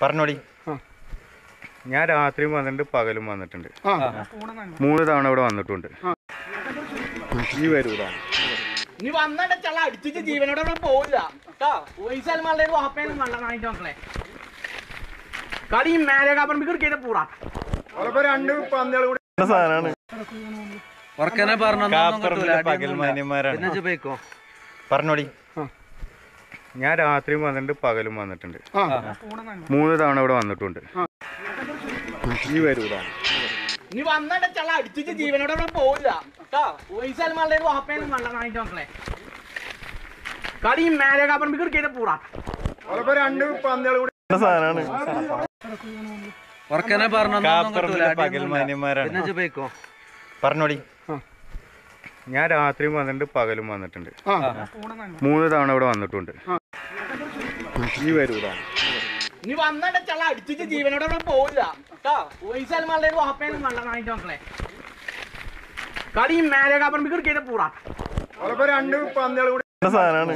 പറഞ്ഞോടി. ഞാൻ രാത്രിയും വന്നിട്ടുണ്ട്, പകലും വന്നിട്ടുണ്ട്. 3 തവണ ഇവിടെ വന്നിട്ടുണ്ട്. ഈ വരൂല നീ വന്നിട്ട് അടിച്ചിട്ട് ജീവനോടെ പോവില്ല. കളി മേലെ കാപ്പറമ്പിക്ക് പൂറാ 2 പന്തകൾ കൂടി സാധനമാണ്. പറഞ്ഞോടി. ഞാൻ രാത്രിയും വന്നിട്ടുണ്ട്, പകലും വന്നിട്ടുണ്ട്. 3 തവണ ഇവിടെ വന്നിട്ടുണ്ട്. ഈ വരൂല നീ വന്നിട്ട് അടിച്ചിട്ട് ജീവനോടെ പോവില്ല. കളി മേലെ കാപ്പറമ്പിക്ക് പൂറാ 2 പന്തകൾ കൂടി സാധനമാണ്. പറഞ്ഞോടി. ഞാൻ രാത്രിയും വന്നിട്ടുണ്ട്, പകലും വന്നിട്ടുണ്ട്. 3 തവണ ഇവിടെ വന്നിട്ടുണ്ട്. ഈ വരൂല നീ വന്നിട്ട് അടിച്ചിട്ട് ജീവനോടെ പോവില്ല. കളി മേലെ കാപ്പറമ്പിക്ക് പൂറാ 2 പന്തകൾ കൂടി സാധനമാണ്.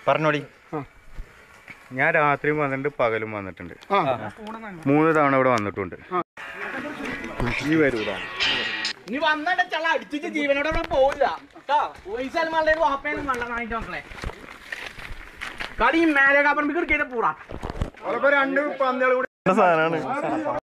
പറഞ്ഞോടി. ഞാൻ രാത്രിയും വന്നിട്ടുണ്ട്, പകലും വന്നിട്ടുണ്ട്. 3 തവണ ഇവിടെ വന്നിട്ടുണ്ട്. ഈ വരൂല നീ വന്നിട്ട് അടിച്ചിട്ട് ജീവനോടെ പോവില്ല. കളി മേലെ കാപ്പറമ്പിക്ക് പൂറാ 2 പന്തകൾ കൂടി സാധനമാണ്.